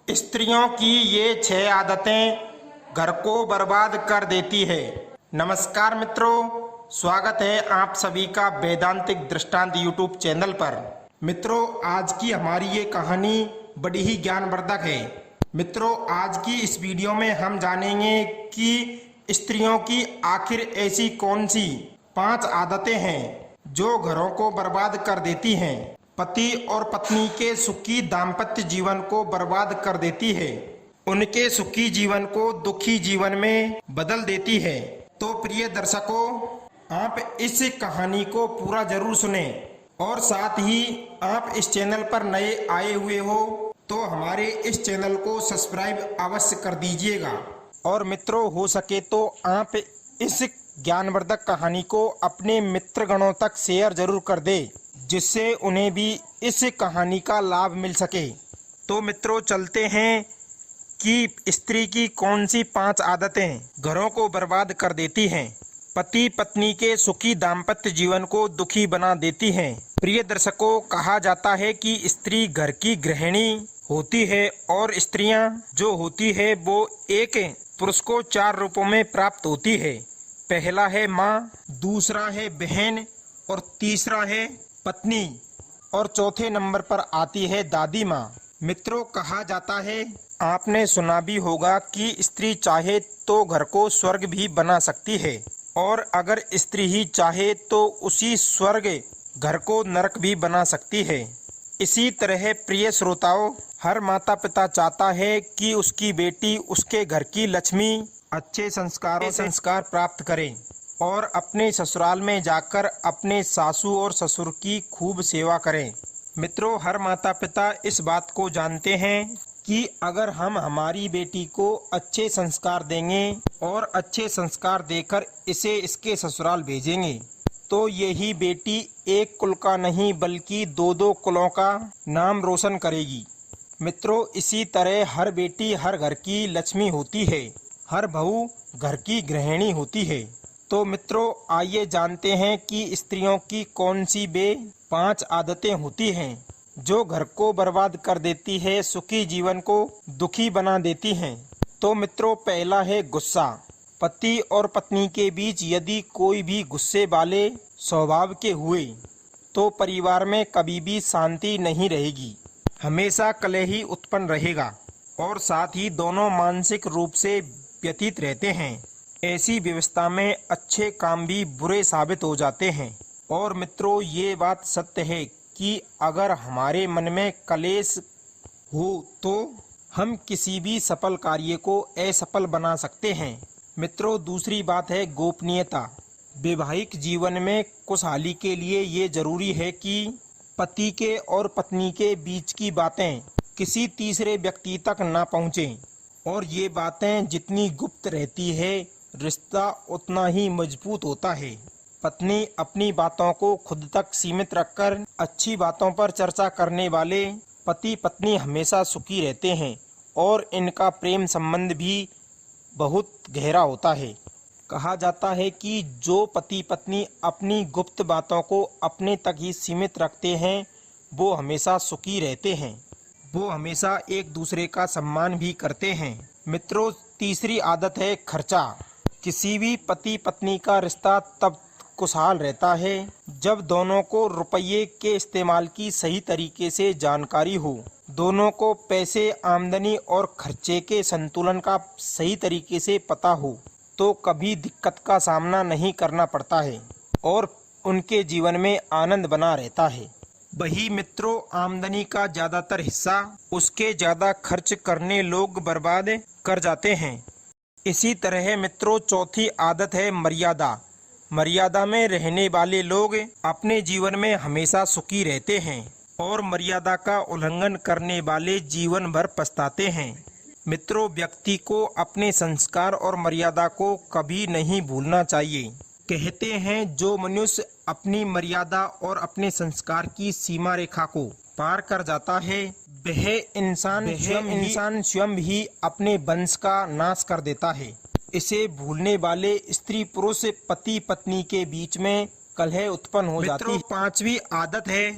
स्त्रियों की ये 6 आदतें घर को बर्बाद कर देती है। नमस्कार मित्रों, स्वागत है आप सभी का वेदांतिक दृष्टांत यूट्यूब चैनल पर। मित्रों, आज की हमारी ये कहानी बड़ी ही ज्ञानवर्धक है। मित्रों, आज की इस वीडियो में हम जानेंगे कि स्त्रियों की आखिर ऐसी कौन सी 5 आदतें हैं जो घरों को बर्बाद कर देती हैं, पति और पत्नी के सुखी दाम्पत्य जीवन को बर्बाद कर देती है, उनके सुखी जीवन को दुखी जीवन में बदल देती है। तो प्रिय दर्शकों, आप इस कहानी को पूरा जरूर सुने और साथ ही आप इस चैनल पर नए आए हुए हो तो हमारे इस चैनल को सब्सक्राइब अवश्य कर दीजिएगा। और मित्रों, हो सके तो आप इस ज्ञानवर्धक कहानी को अपने मित्रगणों तक शेयर जरूर कर दे, जिससे उन्हें भी इस कहानी का लाभ मिल सके। तो मित्रों, चलते हैं कि स्त्री की कौन सी 5 आदतें घरों को बर्बाद कर देती हैं, पति पत्नी के सुखी दाम्पत्य जीवन को दुखी बना देती हैं। प्रिय दर्शकों, कहा जाता है कि स्त्री घर की गृहिणी होती है और स्त्रियां जो होती है वो एक पुरुष को 4 रूपों में प्राप्त होती है। पहला है माँ, दूसरा है बहन और तीसरा है पत्नी और चौथे नंबर पर आती है दादी माँ। मित्रों, कहा जाता है, आपने सुना भी होगा कि स्त्री चाहे तो घर को स्वर्ग भी बना सकती है और अगर स्त्री ही चाहे तो उसी स्वर्ग घर को नरक भी बना सकती है। इसी तरह प्रिय श्रोताओं, हर माता पिता चाहता है कि उसकी बेटी उसके घर की लक्ष्मी अच्छे संस्कार प्राप्त करे और अपने ससुराल में जाकर अपने सासू और ससुर की खूब सेवा करें। मित्रों, हर माता पिता इस बात को जानते हैं कि अगर हम हमारी बेटी को अच्छे संस्कार देंगे और अच्छे संस्कार देकर इसे इसके ससुराल भेजेंगे तो यही बेटी एक कुल का नहीं बल्कि 2-2 कुलों का नाम रोशन करेगी। मित्रों, इसी तरह हर बेटी हर घर की लक्ष्मी होती है, हर बहू घर की गृहिणी होती है। तो मित्रों, आइए जानते हैं कि स्त्रियों की कौन सी वे 5 आदतें होती हैं जो घर को बर्बाद कर देती है, सुखी जीवन को दुखी बना देती हैं। तो मित्रों, पहला है गुस्सा। पति और पत्नी के बीच यदि कोई भी गुस्से वाले स्वभाव के हुए तो परिवार में कभी भी शांति नहीं रहेगी, हमेशा कलह ही उत्पन्न रहेगा और साथ ही दोनों मानसिक रूप से व्यथित रहते हैं। ऐसी व्यवस्था में अच्छे काम भी बुरे साबित हो जाते हैं। और मित्रों, ये बात सत्य है कि अगर हमारे मन में कलेश हो तो हम किसी भी सफल कार्य को असफल बना सकते हैं। मित्रों, दूसरी बात है गोपनीयता। वैवाहिक जीवन में खुशहाली के लिए ये जरूरी है कि पति के और पत्नी के बीच की बातें किसी तीसरे व्यक्ति तक ना पहुँचें और ये बातें जितनी गुप्त रहती है रिश्ता उतना ही मजबूत होता है। पत्नी अपनी बातों को खुद तक सीमित रखकर अच्छी बातों पर चर्चा करने वाले पति पत्नी हमेशा सुखी रहते हैं और इनका प्रेम संबंध भी बहुत गहरा होता है। कहा जाता है कि जो पति पत्नी अपनी गुप्त बातों को अपने तक ही सीमित रखते हैं वो हमेशा सुखी रहते हैं, वो हमेशा एक दूसरे का सम्मान भी करते हैं। मित्रों, तीसरी आदत है खर्चा। किसी भी पति पत्नी का रिश्ता तब खुशहाल रहता है जब दोनों को रुपये के इस्तेमाल की सही तरीके से जानकारी हो, दोनों को पैसे आमदनी और खर्चे के संतुलन का सही तरीके से पता हो तो कभी दिक्कत का सामना नहीं करना पड़ता है और उनके जीवन में आनंद बना रहता है। वही मित्रों, आमदनी का ज़्यादातर हिस्सा उसके ज़्यादा खर्च करने लोग बर्बाद कर जाते हैं। इसी तरह मित्रों, चौथी आदत है मर्यादा। मर्यादा में रहने वाले लोग अपने जीवन में हमेशा सुखी रहते हैं और मर्यादा का उल्लंघन करने वाले जीवन भर पछताते हैं। मित्रों, व्यक्ति को अपने संस्कार और मर्यादा को कभी नहीं भूलना चाहिए। कहते हैं, जो मनुष्य अपनी मर्यादा और अपने संस्कार की सीमा रेखा को पार कर जाता है वह इंसान स्वयं ही अपने वंश का नाश कर देता है। इसे भूलने वाले स्त्री पुरुष पति पत्नी के बीच में कलह उत्पन्न हो जाती है। 5वीं आदत है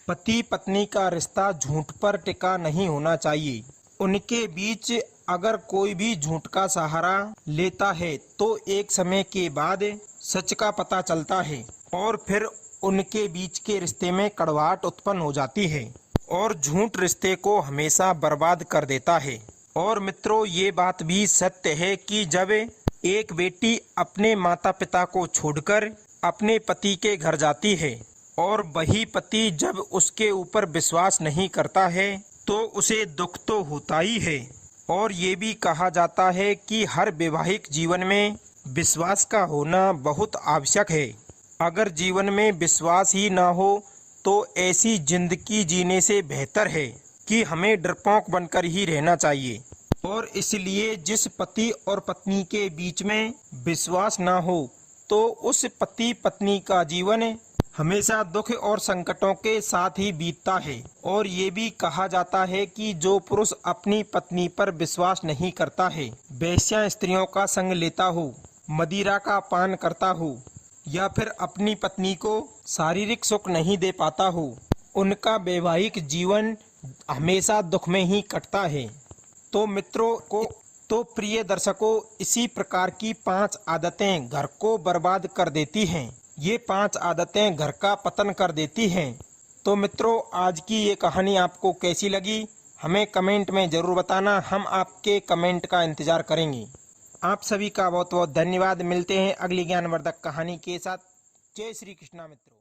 पति पत्नी का रिश्ता झूठ पर टिका नहीं होना चाहिए। उनके बीच अगर कोई भी झूठ का सहारा लेता है तो एक समय के बाद सच का पता चलता है और फिर उनके बीच के रिश्ते में कड़वाहट उत्पन्न हो जाती है और झूठ रिश्ते को हमेशा बर्बाद कर देता है। और मित्रों, ये बात भी सत्य है कि जब एक बेटी अपने माता पिता को छोड़कर अपने पति के घर जाती है और वही पति जब उसके ऊपर विश्वास नहीं करता है तो उसे दुख तो होता ही है। और ये भी कहा जाता है कि हर वैवाहिक जीवन में विश्वास का होना बहुत आवश्यक है। अगर जीवन में विश्वास ही ना हो तो ऐसी जिंदगी जीने से बेहतर है कि हमें डरपोक बनकर ही रहना चाहिए। और इसलिए जिस पति और पत्नी के बीच में विश्वास ना हो तो उस पति पत्नी का जीवन हमेशा दुख और संकटों के साथ ही बीतता है। और ये भी कहा जाता है कि जो पुरुष अपनी पत्नी पर विश्वास नहीं करता है, वेश्या स्त्रियों का संग लेता हो, मदिरा का पान करता हो या फिर अपनी पत्नी को शारीरिक सुख नहीं दे पाता हो, उनका वैवाहिक जीवन हमेशा दुख में ही कटता है। तो मित्रों को तो प्रिय दर्शकों, इसी प्रकार की 5 आदतें घर को बर्बाद कर देती हैं। ये 5 आदतें घर का पतन कर देती हैं। तो मित्रों, आज की ये कहानी आपको कैसी लगी हमें कमेंट में ज़रूर बताना। हम आपके कमेंट का इंतज़ार करेंगे। आप सभी का बहुत बहुत धन्यवाद। मिलते हैं अगली ज्ञानवर्धक कहानी के साथ। जय श्री कृष्णा मित्रों।